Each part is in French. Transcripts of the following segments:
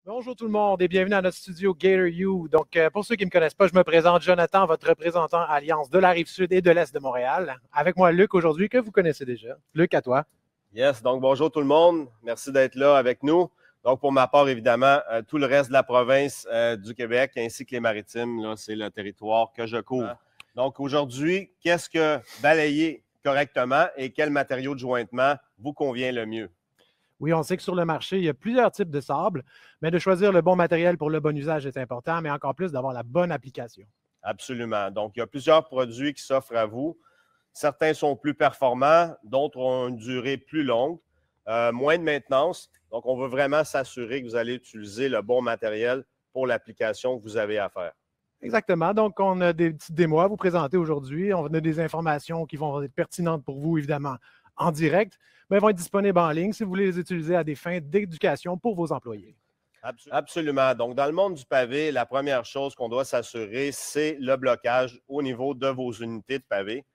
Bonjour tout le monde et bienvenue à notre studio Gator U. Donc, pour ceux qui ne me connaissent pas, je me présente Jonathan, votre représentant Alliance de la Rive-Sud et de l'Est de Montréal. Avec moi, Luc, aujourd'hui, que vous connaissez déjà. Luc, à toi. Yes, donc bonjour tout le monde. Merci d'être là avec nous. Donc, pour ma part, évidemment, tout le reste de la province du Québec ainsi que les Maritimes, là, c'est le territoire que je couvre. Donc, aujourd'hui, qu'est-ce que balayer correctement et quel matériau de jointement vous convient le mieux? Oui, on sait que sur le marché, il y a plusieurs types de sable, mais de choisir le bon matériel pour le bon usage est important, mais encore plus d'avoir la bonne application. Absolument. Donc, il y a plusieurs produits qui s'offrent à vous. Certains sont plus performants, d'autres ont une durée plus longue, moins de maintenance. Donc, on veut vraiment s'assurer que vous allez utiliser le bon matériel pour l'application que vous avez à faire. Exactement. Donc, on a des petites démos à vous présenter aujourd'hui. On a des informations qui vont être pertinentes pour vous, évidemment, en direct, mais elles vont être disponibles en ligne si vous voulez les utiliser à des fins d'éducation pour vos employés. Absolument. Donc, dans le monde du pavé, la première chose qu'on doit s'assurer, c'est le blocage au niveau de vos unités de pavé.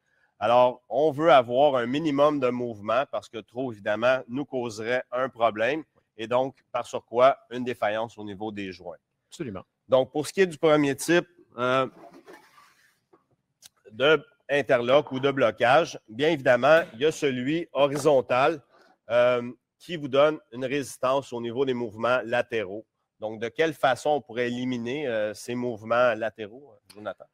Alors, on veut avoir un minimum de mouvement parce que trop, évidemment, nous causerait un problème et donc, par sur quoi, une défaillance au niveau des joints. Absolument. Donc, pour ce qui est du premier type de interlock ou de blocage, bien évidemment, il y a celui horizontal qui vous donne une résistance au niveau des mouvements latéraux. Donc, de quelle façon on pourrait éliminer ces mouvements latéraux, Jonathan?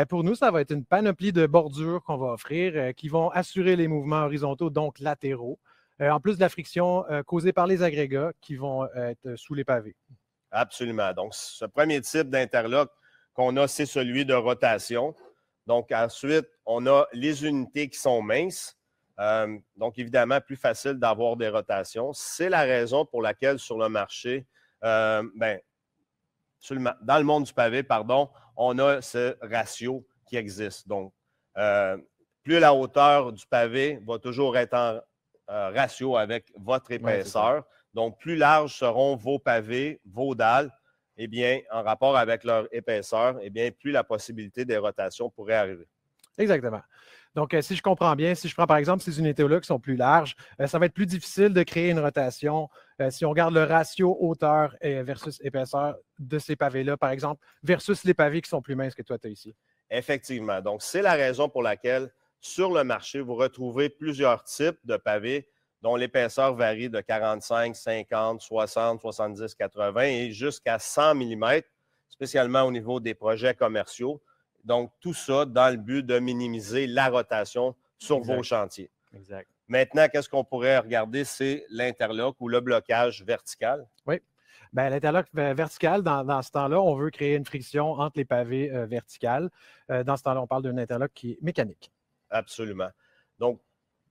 Pour nous, ça va être une panoplie de bordures qu'on va offrir qui vont assurer les mouvements horizontaux, donc latéraux, en plus de la friction causée par les agrégats qui vont être sous les pavés. Absolument. Donc, ce premier type d'interlock qu'on a, c'est celui de rotation. Donc, ensuite, on a les unités qui sont minces. Donc, évidemment, plus facile d'avoir des rotations. C'est la raison pour laquelle sur le marché, dans le monde du pavé, pardon, on a ce ratio qui existe. Donc, plus la hauteur du pavé va toujours être en ratio avec votre épaisseur. Ouais, donc, plus larges seront vos pavés, vos dalles, eh bien, en rapport avec leur épaisseur, eh bien, plus la possibilité des rotations pourrait arriver. Exactement. Donc, si je comprends bien, si je prends par exemple ces unités-là qui sont plus larges, ça va être plus difficile de créer une rotation si on regarde le ratio hauteur versus épaisseur de ces pavés-là, par exemple, versus les pavés qui sont plus minces que toi, tu as ici. Effectivement. Donc, c'est la raison pour laquelle, sur le marché, vous retrouvez plusieurs types de pavés dont l'épaisseur varie de 45, 50, 60, 70, 80 et jusqu'à 100 mm, spécialement au niveau des projets commerciaux. Donc, tout ça dans le but de minimiser la rotation sur vos chantiers. Exact. Maintenant, qu'est-ce qu'on pourrait regarder? C'est l'interlock ou le blocage vertical. Oui. Bien, l'interlock vertical, dans ce temps-là, on veut créer une friction entre les pavés verticales. Dans ce temps-là, on parle d'un interlock qui est mécanique. Absolument. Donc,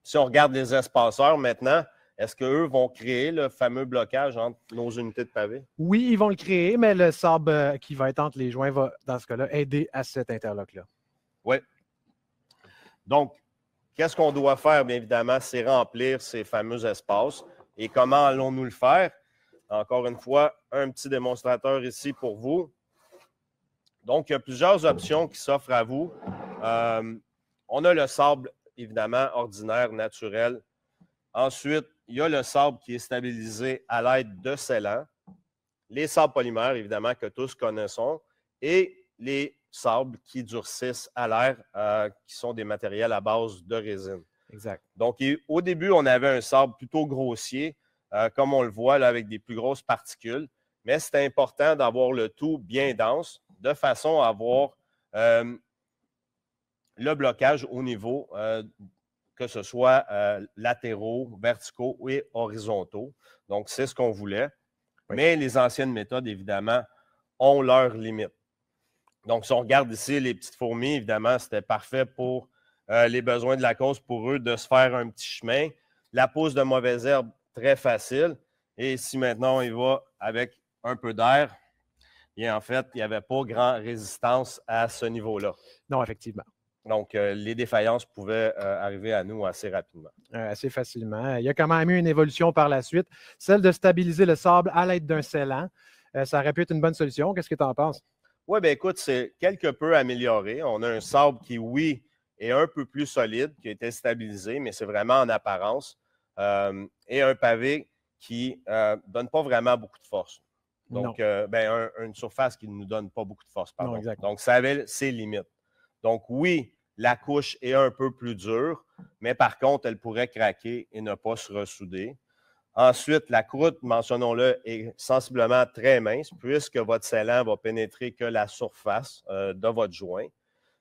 si on regarde les espaceurs maintenant, est-ce qu'eux vont créer le fameux blocage entre nos unités de pavé? Oui, ils vont le créer, mais le sable qui va être entre les joints va, dans ce cas-là, aider à cet interlock-là. Oui. Donc, qu'est-ce qu'on doit faire, bien évidemment, c'est remplir ces fameux espaces. Et comment allons-nous le faire? Encore une fois, un petit démonstrateur ici pour vous. Donc, il y a plusieurs options qui s'offrent à vous. On a le sable, évidemment, ordinaire, naturel. Ensuite, il y a le sable qui est stabilisé à l'aide de scellants. Les sables polymères, évidemment, que tous connaissons. Et les sables qui durcissent à l'air, qui sont des matériels à base de résine. Exact. Donc, au début, on avait un sable plutôt grossier, comme on le voit là, avec des plus grosses particules. Mais c'est important d'avoir le tout bien dense, de façon à avoir le blocage au niveau, que ce soit latéraux, verticaux et horizontaux. Donc, c'est ce qu'on voulait. Oui. Mais les anciennes méthodes, évidemment, ont leurs limites. Donc, si on regarde ici les petites fourmis, évidemment, c'était parfait pour les besoins de la cause, pour eux, de se faire un petit chemin. La pousse de mauvaises herbes, très facile. Et si maintenant, il va avec un peu d'air, bien, en fait, il n'y avait pas grande résistance à ce niveau-là. Non, effectivement. Donc, les défaillances pouvaient arriver à nous assez rapidement. Assez facilement. Il y a quand même eu une évolution par la suite, celle de stabiliser le sable à l'aide d'un scellant. Ça aurait pu être une bonne solution. Qu'est-ce que tu en penses? Oui, bien écoute, c'est quelque peu amélioré. On a un sable qui, oui, est un peu plus solide, qui a été stabilisé, mais c'est vraiment en apparence. Et un pavé qui ne donne pas vraiment beaucoup de force. Donc, une surface qui ne nous donne pas beaucoup de force. Pardon. Non, exactement. Donc, ça avait ses limites. Donc, oui, la couche est un peu plus dure, mais par contre, elle pourrait craquer et ne pas se ressouder. Ensuite, la croûte, mentionnons-le, est sensiblement très mince puisque votre scellant va pénétrer que la surface de votre joint.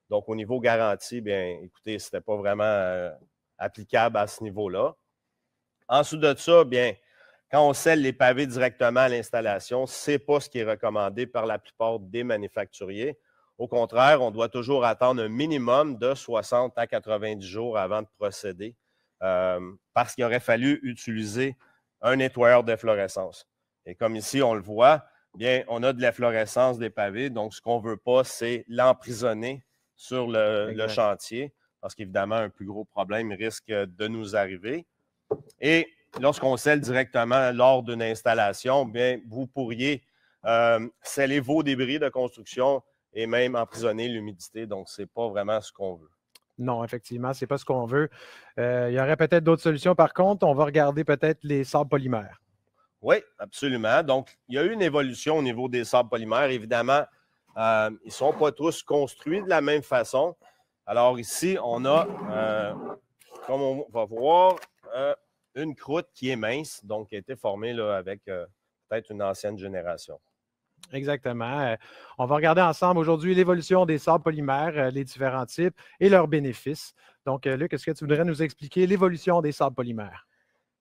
Donc, au niveau garantie, bien, écoutez, ce n'était pas vraiment applicable à ce niveau-là. Ensuite de ça, bien, quand on scelle les pavés directement à l'installation, ce n'est pas ce qui est recommandé par la plupart des manufacturiers. Au contraire, on doit toujours attendre un minimum de 60 à 90 jours avant de procéder parce qu'il aurait fallu utiliser un nettoyeur d'efflorescence. Et comme ici, on le voit, bien, on a de l'efflorescence des pavés. Donc, ce qu'on ne veut pas, c'est l'emprisonner sur le chantier parce qu'évidemment, un plus gros problème risque de nous arriver. Et lorsqu'on scelle directement lors d'une installation, bien, vous pourriez sceller vos débris de construction et même emprisonner l'humidité. Donc, ce n'est pas vraiment ce qu'on veut. Non, effectivement, ce n'est pas ce qu'on veut. Il y aurait peut-être d'autres solutions. Par contre, on va regarder peut-être les sables polymères. Oui, absolument. Donc, il y a eu une évolution au niveau des sables polymères. Évidemment, ils ne sont pas tous construits de la même façon. Alors ici, on a, comme on va voir, une croûte qui est mince, donc qui a été formée là, avec peut-être une ancienne génération. Exactement. On va regarder ensemble aujourd'hui l'évolution des sables polymères, les différents types et leurs bénéfices. Donc, Luc, est-ce que tu voudrais nous expliquer l'évolution des sables polymères?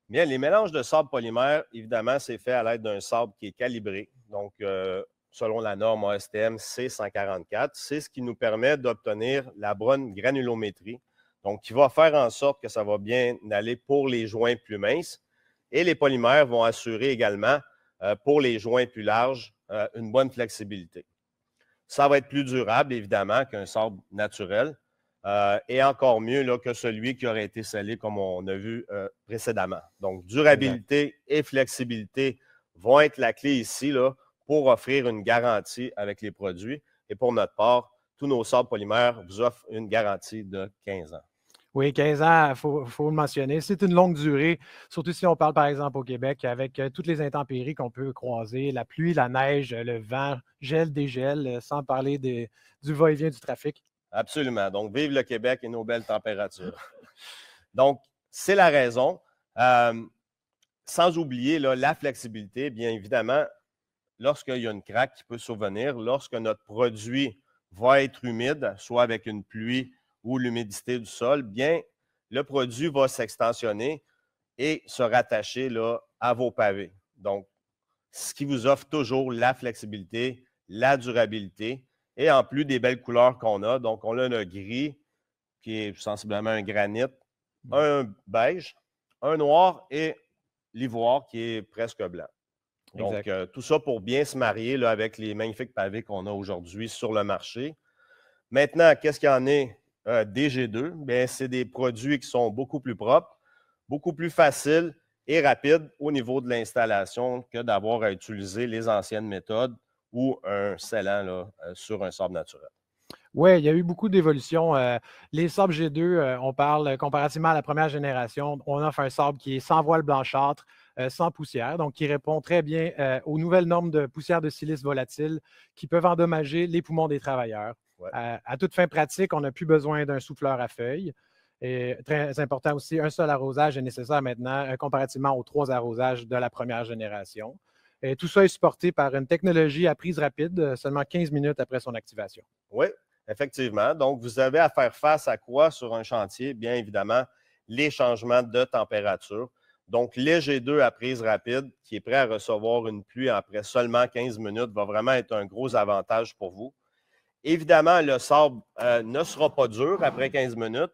Bien, les mélanges de sable polymère, évidemment, c'est fait à l'aide d'un sable qui est calibré. Donc, selon la norme ASTM C144, c'est ce qui nous permet d'obtenir la bonne granulométrie. Donc, qui va faire en sorte que ça va bien aller pour les joints plus minces. Et les polymères vont assurer également, pour les joints plus larges, une bonne flexibilité. Ça va être plus durable, évidemment, qu'un sable naturel. Et encore mieux là, que celui qui aurait été scellé, comme on a vu précédemment. Donc, durabilité et flexibilité vont être la clé ici là, pour offrir une garantie avec les produits. Et pour notre part, tous nos sables polymères vous offrent une garantie de 15 ans. Oui, 15 ans, il faut le mentionner. C'est une longue durée, surtout si on parle par exemple au Québec avec toutes les intempéries qu'on peut croiser, la pluie, la neige, le vent, gel, dégel, sans parler du va-et-vient du trafic. Absolument. Donc, vive le Québec et nos belles températures. Donc, c'est la raison. Sans oublier là, la flexibilité, bien évidemment, lorsqu'il y a une craque qui peut survenir, lorsque notre produit va être humide, soit avec une pluie ou l'humidité du sol, bien, le produit va s'extensionner et se rattacher là, à vos pavés. Donc, ce qui vous offre toujours la flexibilité, la durabilité et en plus des belles couleurs qu'on a. Donc, on a le gris qui est sensiblement un granit, un beige, un noir et l'ivoire qui est presque blanc. Donc, tout ça pour bien se marier là, avec les magnifiques pavés qu'on a aujourd'hui sur le marché. Maintenant, qu'est-ce qu'il y en est des G2? Bien, c'est des produits qui sont beaucoup plus propres, beaucoup plus faciles et rapides au niveau de l'installation que d'avoir à utiliser les anciennes méthodes ou un scellant là, sur un sable naturel. Oui, il y a eu beaucoup d'évolutions. Les sables G2, on parle comparativement à la première génération, on offre un sable qui est sans voile blanchâtre, sans poussière, donc qui répond très bien aux nouvelles normes de poussière de silice volatile qui peuvent endommager les poumons des travailleurs. Ouais. À toute fin pratique, on n'a plus besoin d'un souffleur à feuilles. Et très important aussi, un seul arrosage est nécessaire maintenant comparativement aux 3 arrosages de la première génération. Et tout ça est supporté par une technologie à prise rapide, seulement 15 minutes après son activation. Oui, effectivement. Donc, vous avez à faire face à quoi sur un chantier? Bien évidemment, les changements de température. Donc, les G2 à prise rapide, qui est prêt à recevoir une pluie après seulement 15 minutes, va vraiment être un gros avantage pour vous. Évidemment, le sable ne sera pas dur après 15 minutes,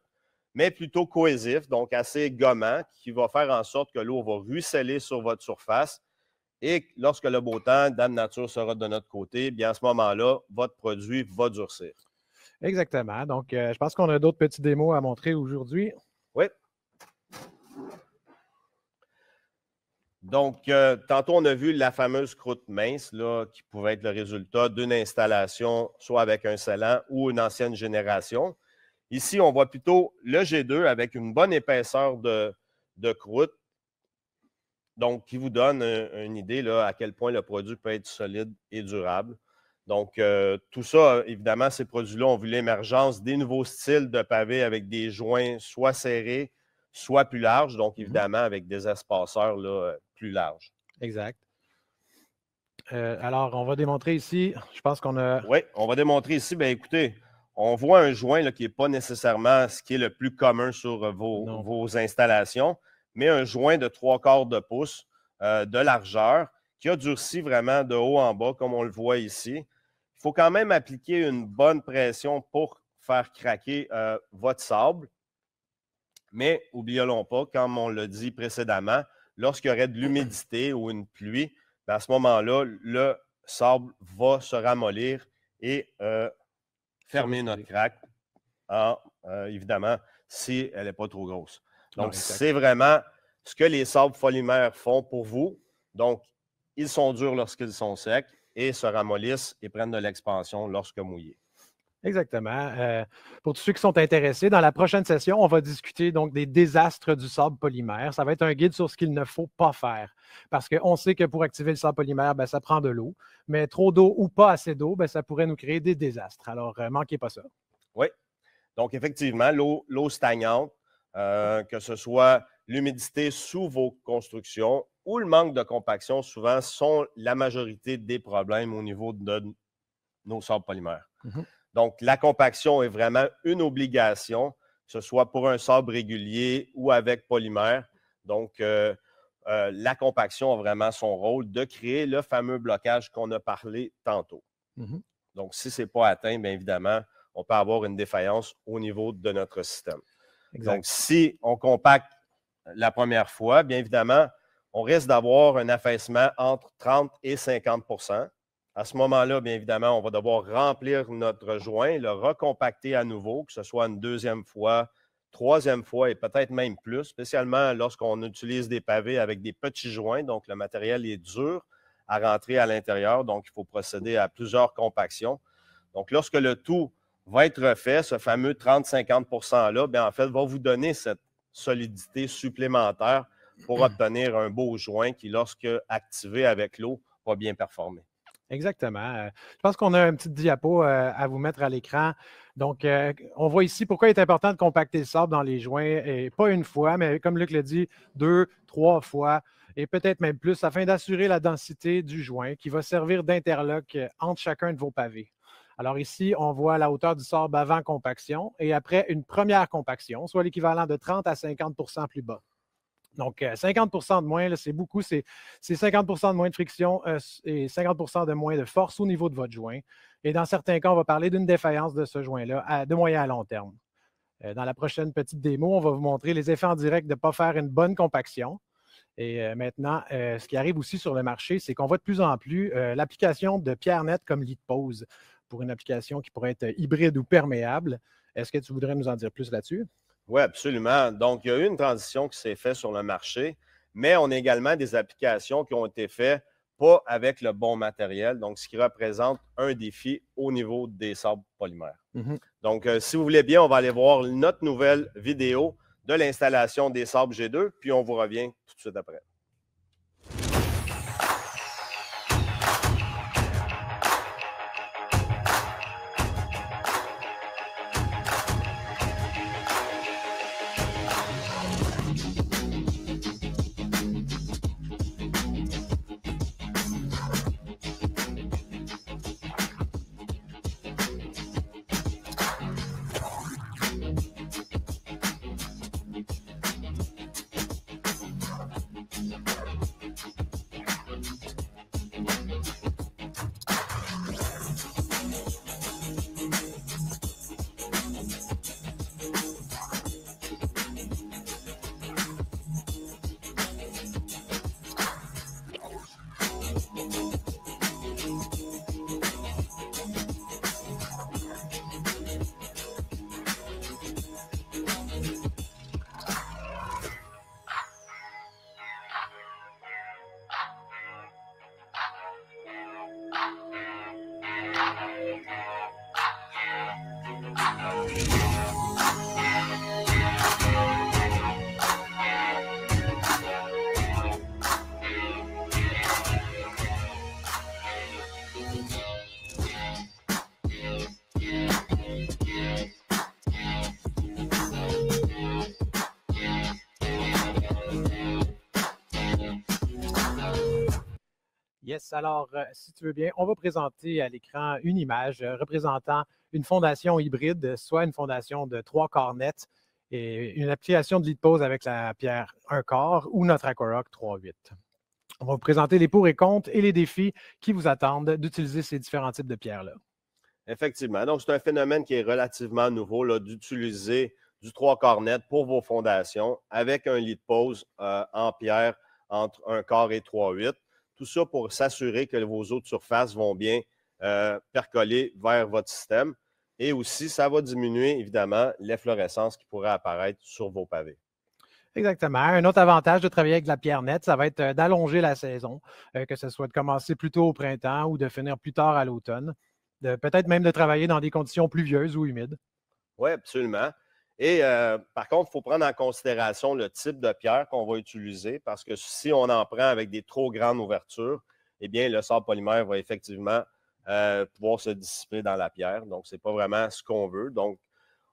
mais plutôt cohésif, donc assez gommant, qui va faire en sorte que l'eau va ruisseler sur votre surface. Et lorsque le beau temps, Dame Nature sera de notre côté, bien à ce moment-là, votre produit va durcir. Exactement. Donc, je pense qu'on a d'autres petits démos à montrer aujourd'hui. Oui. Donc, tantôt, on a vu la fameuse croûte mince là, qui pouvait être le résultat d'une installation, soit avec un scellant ou une ancienne génération. Ici, on voit plutôt le G2 avec une bonne épaisseur de croûte Donc, qui vous donne une idée là, à quel point le produit peut être solide et durable. Donc, tout ça, évidemment, ces produits-là ont vu l'émergence des nouveaux styles de pavés avec des joints soit serrés, soit plus larges. Donc, évidemment, avec des espaceurs là, plus larges. Exact. Alors, on va démontrer ici, je pense qu'on a... Oui, on va démontrer ici, bien écoutez, on voit un joint là, qui n'est pas nécessairement ce qui est le plus commun sur vos installations, mais un joint de 3/4 de pouce de largeur qui a durci vraiment de haut en bas, comme on le voit ici. Il faut quand même appliquer une bonne pression pour faire craquer votre sable. Mais n'oublions pas, comme on l'a dit précédemment, lorsqu'il y aurait de l'humidité ou une pluie, bien, à ce moment-là, le sable va se ramollir et fermer notre craque, évidemment, si elle n'est pas trop grosse. Donc, c'est vraiment ce que les sables polymères font pour vous. Donc, ils sont durs lorsqu'ils sont secs et se ramollissent et prennent de l'expansion lorsque mouillés. Exactement. Pour tous ceux qui sont intéressés, dans la prochaine session, on va discuter donc des désastres du sable polymère. Ça va être un guide sur ce qu'il ne faut pas faire. Parce qu'on sait que pour activer le sable polymère, bien, ça prend de l'eau. Mais trop d'eau ou pas assez d'eau, bien, ça pourrait nous créer des désastres. Alors, manquez pas ça. Oui. Donc, effectivement, l'eau stagnante, que ce soit l'humidité sous vos constructions ou le manque de compaction, souvent, sont la majorité des problèmes au niveau de nos sables polymères. Donc, la compaction est vraiment une obligation, que ce soit pour un sable régulier ou avec polymère. Donc, la compaction a vraiment son rôle de créer le fameux blocage qu'on a parlé tantôt. Donc, si ce n'est pas atteint, bien évidemment, on peut avoir une défaillance au niveau de notre système. Exact. Donc, si on compacte la première fois, bien évidemment, on risque d'avoir un affaissement entre 30 et 50 %. À ce moment-là, bien évidemment, on va devoir remplir notre joint, le recompacter à nouveau, que ce soit une deuxième fois, troisième fois et peut-être même plus, spécialement lorsqu'on utilise des pavés avec des petits joints. Donc, le matériel est dur à rentrer à l'intérieur. Donc, il faut procéder à plusieurs compactions. Donc, lorsque le tout va être refait, ce fameux 30-50 %-là, bien, en fait, va vous donner cette solidité supplémentaire pour obtenir un beau joint qui, lorsque activé avec l'eau, va bien performer. Exactement. Je pense qu'on a une petite diapo à vous mettre à l'écran. Donc, on voit ici pourquoi il est important de compacter le sable dans les joints, et pas une fois, mais comme Luc l'a dit, 2, 3 fois, et peut-être même plus, afin d'assurer la densité du joint qui va servir d'interlock entre chacun de vos pavés. Alors ici, on voit la hauteur du sable avant compaction et après une première compaction, soit l'équivalent de 30 à 50 % plus bas. Donc, 50 % de moins, c'est beaucoup. C'est 50 % de moins de friction et 50 % de moins de force au niveau de votre joint. Et dans certains cas, on va parler d'une défaillance de ce joint-là de moyen à long terme. Dans la prochaine petite démo, on va vous montrer les effets en direct de ne pas faire une bonne compaction. Et maintenant, ce qui arrive aussi sur le marché, c'est qu'on voit de plus en plus l'application de pierres nettes comme lit de pose pour une application qui pourrait être hybride ou perméable. Est-ce que tu voudrais nous en dire plus là-dessus? Oui, absolument. Donc, il y a eu une transition qui s'est faite sur le marché, mais on a également des applications qui ont été faites pas avec le bon matériel, donc ce qui représente un défi au niveau des sables polymères. Donc, si vous voulez bien, on va aller voir notre nouvelle vidéo de l'installation des sables G2, puis on vous revient tout de suite après. Yes, alors, si tu veux bien, on va présenter à l'écran une image représentant une fondation hybride, soit une fondation de 3 corps nets et une application de lit de pose avec la pierre 1 quart ou notre Aquarock 3/8. On va vous présenter les pour et contre et les défis qui vous attendent d'utiliser ces différents types de pierres-là. Effectivement. Donc, c'est un phénomène qui est relativement nouveau d'utiliser du 3 quarts net pour vos fondations avec un lit de pose en pierre entre 1 quart et 3/8. Tout ça pour s'assurer que vos eaux de surface vont bien percoler vers votre système. Et aussi, ça va diminuer évidemment l'efflorescence qui pourrait apparaître sur vos pavés. Exactement. Un autre avantage de travailler avec de la pierre nette, ça va être d'allonger la saison, que ce soit de commencer plus tôt au printemps ou de finir plus tard à l'automne. Peut-être même de travailler dans des conditions pluvieuses ou humides. Oui, absolument. Et par contre, il faut prendre en considération le type de pierre qu'on va utiliser parce que si on en prend avec des trop grandes ouvertures, eh bien, le sable polymère va effectivement pouvoir se dissiper dans la pierre. Donc, ce n'est pas vraiment ce qu'on veut. Donc,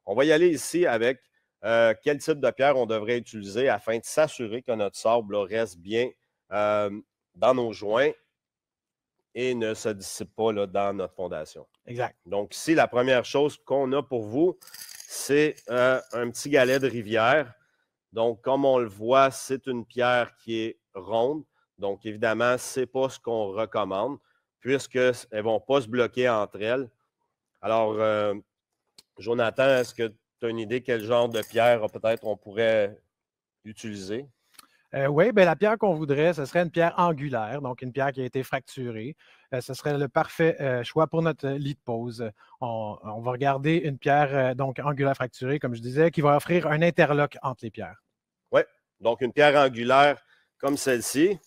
on va y aller ici avec quel type de pierre on devrait utiliser afin de s'assurer que notre sable là, reste bien dans nos joints et ne se dissipe pas là, dans notre fondation. Exact. Donc, ici, la première chose qu'on a pour vous, c'est un petit galet de rivière. Donc, comme on le voit, c'est une pierre qui est ronde. Donc, évidemment, ce n'est pas ce qu'on recommande puisqu'elles ne vont pas se bloquer entre elles. Alors, Jonathan, est-ce que tu as une idée quel genre de pierre peut-être on pourrait utiliser? Oui, bien, la pierre qu'on voudrait, ce serait une pierre angulaire, donc une pierre qui a été fracturée. Ce serait le parfait choix pour notre lit de pose. On va regarder une pierre donc angulaire fracturée, comme je disais, qui va offrir un interlock entre les pierres. Oui, donc une pierre angulaire comme celle-ci.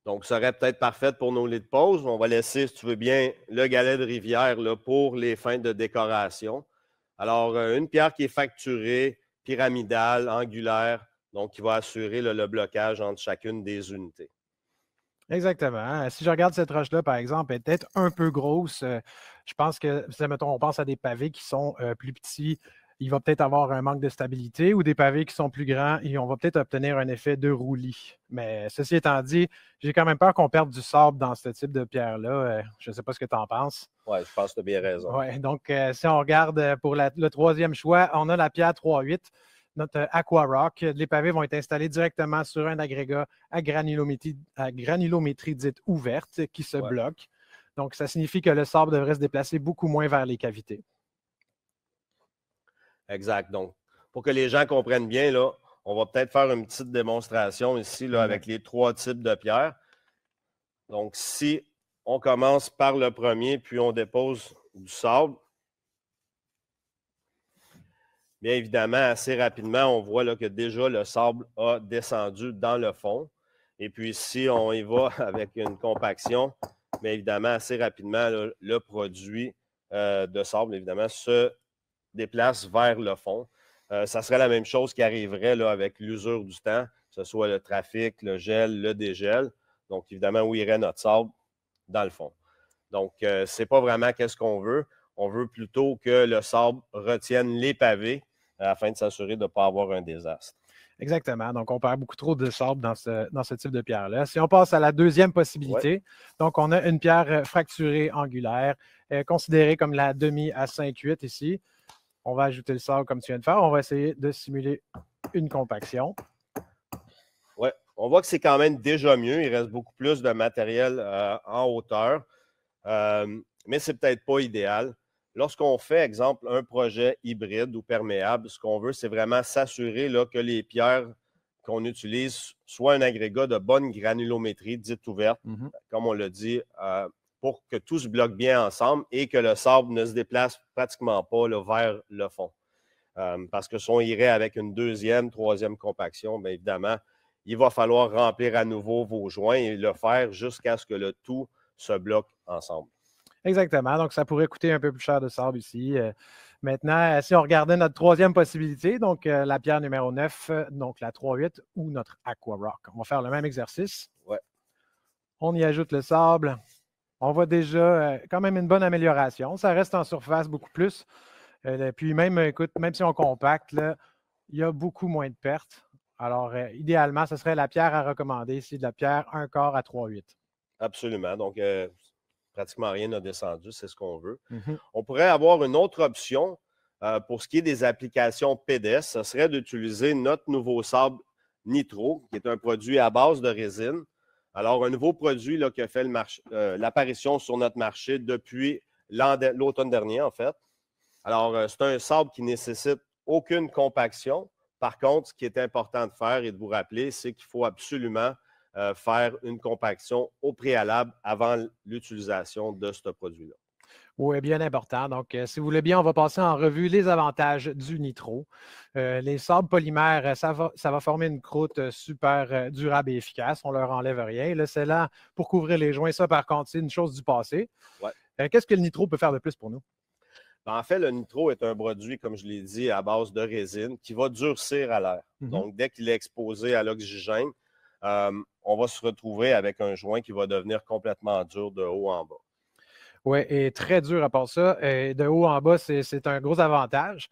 Donc, ça serait peut-être parfaite pour nos lits de pose. On va laisser, si tu veux bien, le galet de rivière là, pour les fins de décoration. Alors, une pierre qui est fracturée, pyramidale, angulaire, donc qui va assurer le blocage entre chacune des unités. Exactement. Si je regarde cette roche-là, par exemple, elle est peut-être un peu grosse. Je pense que, mettons, on pense à des pavés qui sont plus petits, il va peut-être avoir un manque de stabilité, ou des pavés qui sont plus grands et on va peut-être obtenir un effet de roulis. Mais ceci étant dit, j'ai quand même peur qu'on perde du sable dans ce type de pierre-là. Je ne sais pas ce que tu en penses. Oui, je pense que tu as bien raison. Ouais, donc, si on regarde pour le troisième choix, on a la pierre 3/8, notre Aquarock. Les pavés vont être installés directement sur un agrégat à granulométrie dite ouverte qui se bloque. Donc, ça signifie que le sable devrait se déplacer beaucoup moins vers les cavités. Exact. Donc, pour que les gens comprennent bien, là, on va peut-être faire une petite démonstration ici là, avec les 3 types de pierres. Donc, si on commence par le premier, puis on dépose du sable, bien évidemment, assez rapidement, on voit là, que déjà le sable a descendu dans le fond. Et puis, si on y va avec une compaction, bien évidemment, assez rapidement, là, le produit de sable, évidemment, se déplace vers le fond. Ça serait la même chose qui arriverait là, avec l'usure du temps, que ce soit le trafic, le gel, le dégel. Donc, évidemment, où irait notre sable? Dans le fond. Donc, ce n'est pas vraiment qu'est-ce qu'on veut. On veut plutôt que le sable retienne les pavés afin de s'assurer de ne pas avoir un désastre. Exactement. Donc, on perd beaucoup trop de sable dans ce type de pierre-là. Si on passe à la deuxième possibilité, donc on a une pierre fracturée angulaire, considérée comme la demi à 5/8 ici. On va ajouter le sable comme tu viens de faire. On va essayer de simuler une compaction. Oui, on voit que c'est quand même déjà mieux. Il reste beaucoup plus de matériel en hauteur, mais ce n'est peut-être pas idéal. Lorsqu'on fait, exemple, un projet hybride ou perméable, ce qu'on veut, c'est vraiment s'assurer là, que les pierres qu'on utilise soient un agrégat de bonne granulométrie, dite ouverte, comme on l'a dit, pour que tout se bloque bien ensemble et que le sable ne se déplace pratiquement pas là, vers le fond. Parce que si on irait avec une deuxième, troisième compaction, bien évidemment, il va falloir remplir à nouveau vos joints et le faire jusqu'à ce que le tout se bloque ensemble. Exactement. Donc, ça pourrait coûter un peu plus cher de sable ici. Maintenant, si on regardait notre troisième possibilité, donc la pierre numéro 9, donc la 3/8 ou notre Aquarock. On va faire le même exercice. Ouais. On y ajoute le sable. On voit déjà quand même une bonne amélioration. Ça reste en surface beaucoup plus. Puis même, écoute, même si on compacte, là, il y a beaucoup moins de pertes. Alors, idéalement, ce serait la pierre à recommander ici, de la pierre 1 quart à 3/8. Absolument. Donc, pratiquement rien n'a descendu, c'est ce qu'on veut. Mhm. On pourrait avoir une autre option pour ce qui est des applications pédestres, ce serait d'utiliser notre nouveau sable Nitro, qui est un produit à base de résine. Alors, un nouveau produit là, qui a fait l'apparition sur notre marché depuis l'automne dernier, en fait. Alors, c'est un sable qui ne nécessite aucune compaction. Par contre, ce qui est important de faire et de vous rappeler, c'est qu'il faut absolument faire une compaction au préalable avant l'utilisation de ce produit-là. Oui, bien important. Donc, si vous voulez bien, on va passer en revue les avantages du nitro. Les sables polymères, ça va former une croûte super durable et efficace. On ne leur enlève rien. Là, c'est là pour couvrir les joints. Ça, par contre, c'est une chose du passé. Ouais. Qu'est-ce que le nitro peut faire de plus pour nous? En fait, le nitro est un produit, comme je l'ai dit, à base de résine qui va durcir à l'air. Donc, dès qu'il est exposé à l'oxygène, on va se retrouver avec un joint qui va devenir complètement dur de haut en bas. Oui, et très dur à part ça. De haut en bas, c'est un gros avantage.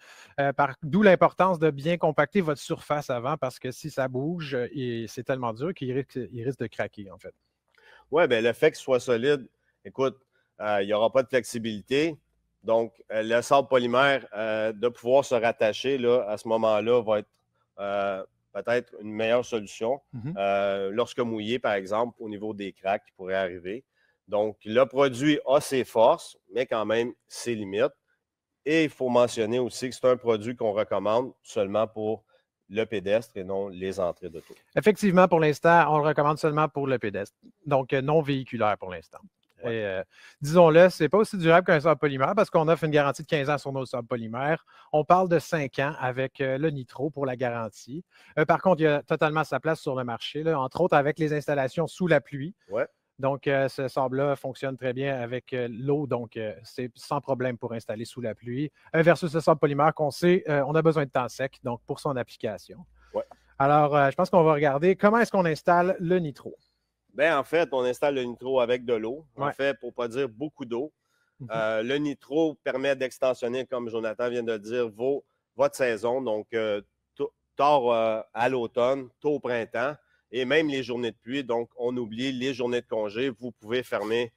D'où l'importance de bien compacter votre surface avant, parce que si ça bouge, c'est tellement dur qu'il risque de craquer, en fait. Oui, bien, le fait qu'il soit solide, écoute, il n'y aura pas de flexibilité. Donc, le sable polymère, de pouvoir se rattacher là, à ce moment-là, va être peut-être une meilleure solution. Lorsque mouillé, par exemple, au niveau des cracks qui pourraient arriver. Donc, le produit a ses forces, mais quand même ses limites. Et il faut mentionner aussi que c'est un produit qu'on recommande seulement pour le pédestre et non les entrées d'auto. Effectivement, pour l'instant, on le recommande seulement pour le pédestre, donc non véhiculaire pour l'instant. Ouais. Disons-le, ce n'est pas aussi durable qu'un sable polymère parce qu'on offre une garantie de 15 ans sur nos sables polymères. On parle de 5 ans avec le nitro pour la garantie. Par contre, il y a totalement sa place sur le marché, là, entre autres avec les installations sous la pluie. Ouais. Donc, ce sable-là fonctionne très bien avec l'eau, donc c'est sans problème pour installer sous la pluie. Versus le sable polymère qu'on sait, on a besoin de temps sec, donc pour son application. Ouais. Alors, je pense qu'on va regarder comment est-ce qu'on installe le nitro. Bien, en fait, on installe le nitro avec de l'eau. Ouais. En fait, pour ne pas dire beaucoup d'eau. Le nitro permet d'extensionner, comme Jonathan vient de le dire, votre saison. Donc, tard à l'automne, tôt au printemps et même les journées de pluie. Donc, on oublie les journées de congé. Vous pouvez fermer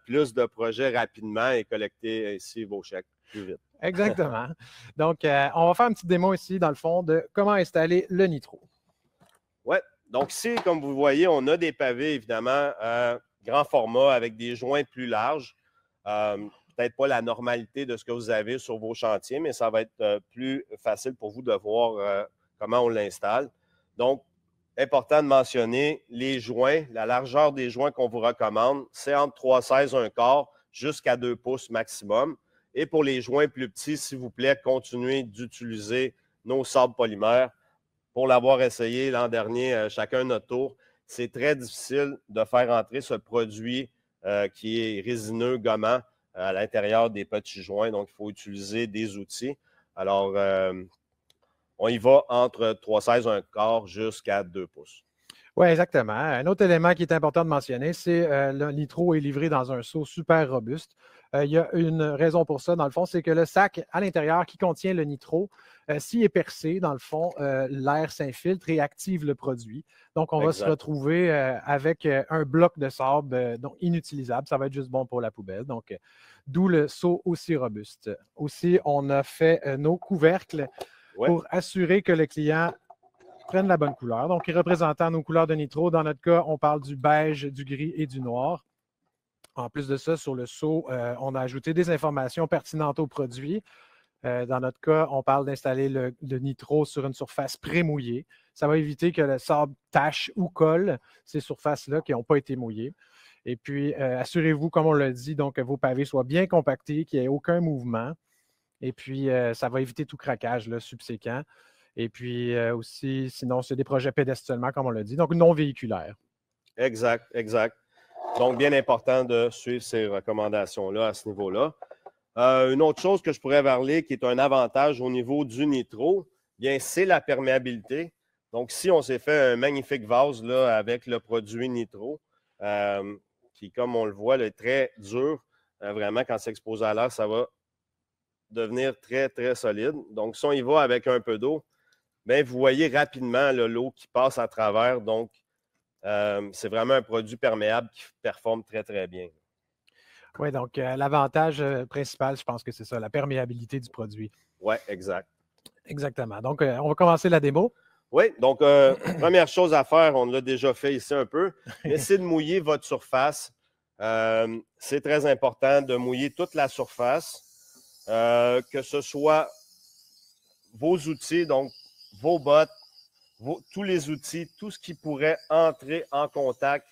plus de projets rapidement et collecter ainsi vos chèques plus vite. Exactement. Donc, on va faire une petite démo ici, dans le fond, de comment installer le nitro. Oui. Donc, ici, comme vous voyez, on a des pavés, évidemment, grand format avec des joints plus larges. Peut-être pas la normalité de ce que vous avez sur vos chantiers, mais ça va être plus facile pour vous de voir comment on l'installe. Donc, important de mentionner les joints, la largeur des joints qu'on vous recommande, c'est entre 3,16 1 quart jusqu'à 2 pouces maximum. Et pour les joints plus petits, s'il vous plaît, continuez d'utiliser nos sables polymères. Pour l'avoir essayé l'an dernier, chacun notre tour, c'est très difficile de faire entrer ce produit qui est résineux, gommant, à l'intérieur des petits joints. Donc, il faut utiliser des outils. Alors, on y va entre 3,16 1 quart jusqu'à 2 pouces. Oui, exactement. Un autre élément qui est important de mentionner, c'est le nitro est livré dans un seau super robuste. Il y a une raison pour ça, dans le fond, c'est que le sac à l'intérieur qui contient le nitro, s'il est percé, dans le fond, l'air s'infiltre et active le produit. Donc, on va se retrouver avec un bloc de sable donc inutilisable. Ça va être juste bon pour la poubelle. Donc, d'où le seau aussi robuste. Aussi, on a fait nos couvercles pour assurer que le client prenne la bonne couleur. Donc, représentant nos couleurs de nitro, dans notre cas, on parle du beige, du gris et du noir. En plus de ça, sur le seau, on a ajouté des informations pertinentes au produit. Dans notre cas, on parle d'installer le nitro sur une surface pré-mouillée. Ça va éviter que le sable tache ou colle ces surfaces-là qui n'ont pas été mouillées. Et puis, assurez-vous, comme on l'a dit, donc, que vos pavés soient bien compactés, qu'il n'y ait aucun mouvement. Et puis, ça va éviter tout craquage là, subséquent. Et puis aussi, sinon, c'est des projets pédestres seulement, comme on l'a dit, donc non véhiculaires. Exact, exact. Donc, bien important de suivre ces recommandations-là à ce niveau-là. Une autre chose que je pourrais parler qui est un avantage au niveau du nitro, bien, c'est la perméabilité. Donc, si on s'est fait un magnifique vase là, avec le produit nitro, qui, comme on le voit, est très dur, vraiment, quand c'est exposé à l'air, ça va devenir très, très solide. Donc, si on y va avec un peu d'eau, bien, vous voyez rapidement là, l'eau qui passe à travers. Donc, c'est vraiment un produit perméable qui performe très, très bien. Oui, donc l'avantage principal, je pense que c'est ça, la perméabilité du produit. Oui, exact. Exactement. Donc, on va commencer la démo. Oui, donc, première chose à faire, on l'a déjà fait ici un peu, essayez de mouiller votre surface. C'est très important de mouiller toute la surface, que ce soit vos outils, donc vos bottes, tous les outils, tout ce qui pourrait entrer en contact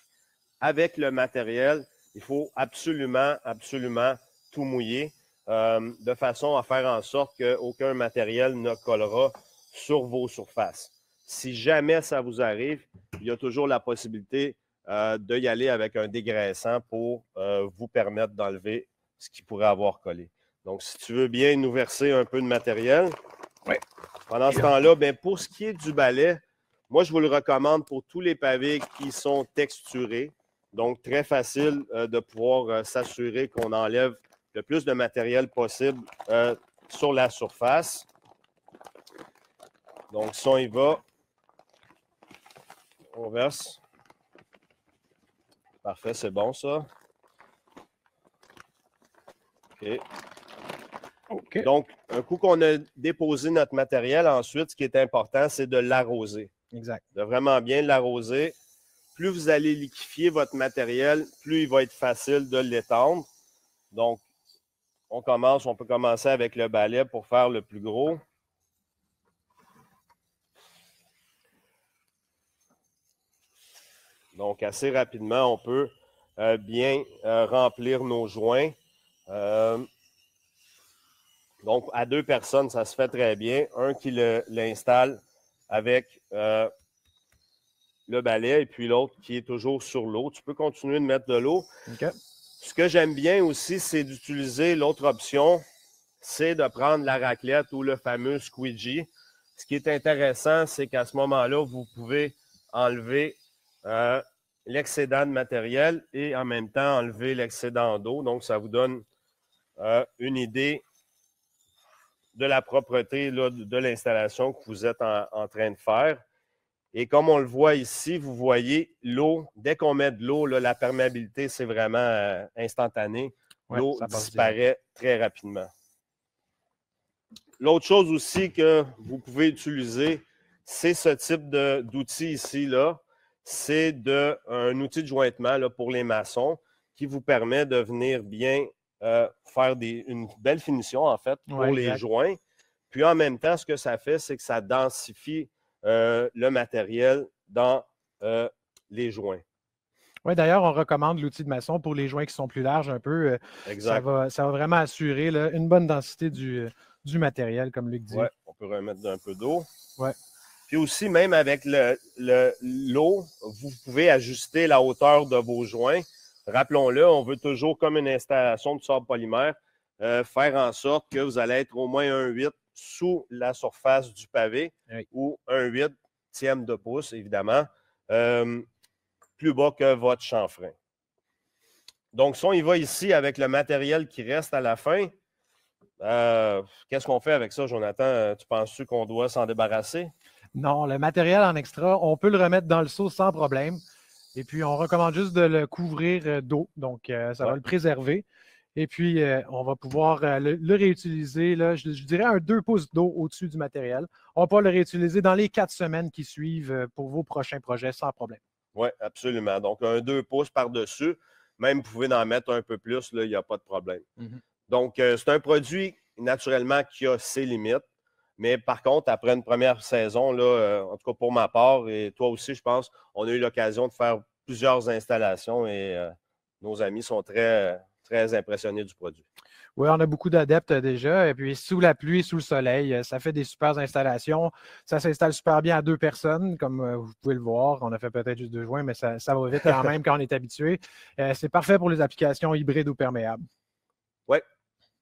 avec le matériel. Il faut absolument, absolument tout mouiller de façon à faire en sorte qu'aucun matériel ne collera sur vos surfaces. Si jamais ça vous arrive, il y a toujours la possibilité d'y aller avec un dégraissant pour vous permettre d'enlever ce qui pourrait avoir collé. Donc, si tu veux bien nous verser un peu de matériel, oui. Pendant ce temps-là, bien, pour ce qui est du balai, moi, je vous le recommande pour tous les pavés qui sont texturés. Donc, très facile de pouvoir s'assurer qu'on enlève le plus de matériel possible sur la surface. Donc, si on y va, on verse. Parfait, c'est bon ça. OK. OK. Donc, un coup qu'on a déposé notre matériel, ensuite, ce qui est important, c'est de l'arroser. Exact. De vraiment bien l'arroser. Plus vous allez liquéfier votre matériel, plus il va être facile de l'étendre. Donc, on peut commencer avec le balai pour faire le plus gros. Donc, assez rapidement, on peut bien remplir nos joints. Donc, à 2 personnes, ça se fait très bien. Un qui l'installe avec le balai et puis l'autre qui est toujours sur l'eau. Tu peux continuer de mettre de l'eau. Okay. Ce que j'aime bien aussi, c'est d'utiliser l'autre option, c'est de prendre la raclette ou le fameux squeegee. Ce qui est intéressant, c'est qu'à ce moment-là, vous pouvez enlever l'excédent de matériel et en même temps enlever l'excédent d'eau. Donc, ça vous donne une idée de la propreté là, de l'installation que vous êtes en train de faire. Et comme on le voit ici, vous voyez l'eau, dès qu'on met de l'eau, la perméabilité, c'est vraiment instantané. Ouais, l'eau disparaît très rapidement. L'autre chose aussi que vous pouvez utiliser, c'est ce type d'outil ici, là. C'est un outil de jointement là, pour les maçons qui vous permet de venir bien faire une belle finition, en fait, pour les joints. Puis en même temps, ce que ça fait, c'est que ça densifie le matériel dans les joints. Oui, d'ailleurs, on recommande l'outil de maçon pour les joints qui sont plus larges un peu. Exact. Ça va vraiment assurer là, une bonne densité du matériel, comme Luc dit. Oui, on peut remettre un peu d'eau. Oui. Puis aussi, même avec l'eau, vous pouvez ajuster la hauteur de vos joints. Rappelons-le, on veut toujours, comme une installation de sable polymère, faire en sorte que vous allez être au moins 1,8 sous la surface du pavé ou 1,8 de pouce, évidemment, plus bas que votre chanfrein. Donc, si on y va ici avec le matériel qui reste à la fin, qu'est-ce qu'on fait avec ça, Jonathan? Tu penses-tu qu'on doit s'en débarrasser? Non, le matériel en extra, on peut le remettre dans le seau sans problème. Et puis, on recommande juste de le couvrir d'eau. Donc, ça va le préserver. Et puis, on va pouvoir le réutiliser, là, je dirais un 2 pouces d'eau au-dessus du matériel. On va pouvoir le réutiliser dans les 4 semaines qui suivent pour vos prochains projets sans problème. Oui, absolument. Donc, un 2 pouces par-dessus. Même, vous pouvez en mettre un peu plus, il n'y a pas de problème. Mm-hmm. Donc, c'est un produit, naturellement, qui a ses limites. Mais par contre, après une première saison, là, en tout cas pour ma part, et toi aussi, je pense, on a eu l'occasion de faire plusieurs installations et nos amis sont très, très impressionnés du produit. Oui, on a beaucoup d'adeptes déjà. Et puis, sous la pluie, sous le soleil, ça fait des super installations. Ça s'installe super bien à 2 personnes, comme vous pouvez le voir. On a fait peut-être juste 2 joints, mais ça va vite quand même quand on est habitué. C'est parfait pour les applications hybrides ou perméables. Oui.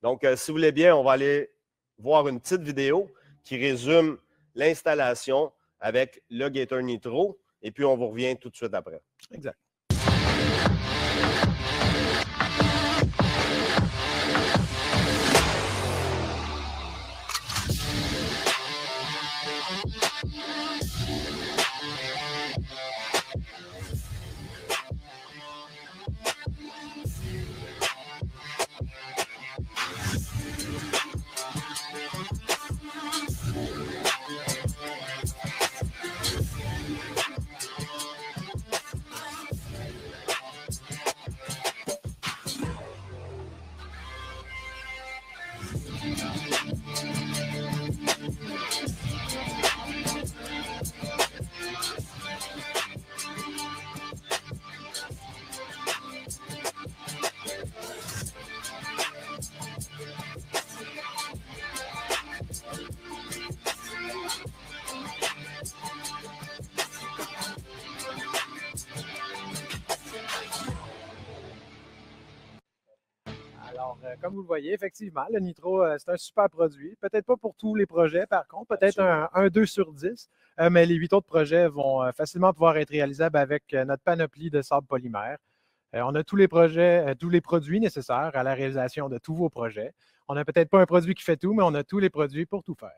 Donc, si vous voulez bien, on va aller voir une petite vidéo qui résume l'installation avec le Gator Nitro. Et puis, on vous revient tout de suite après. Exact. Comme vous le voyez, effectivement, le nitro, c'est un super produit. Peut-être pas pour tous les projets, par contre, peut-être un 2 sur 10, mais les 8 autres projets vont facilement pouvoir être réalisables avec notre panoplie de sable polymère. On a tous les projets, tous les produits nécessaires à la réalisation de tous vos projets. On n'a peut-être pas un produit qui fait tout, mais on a tous les produits pour tout faire.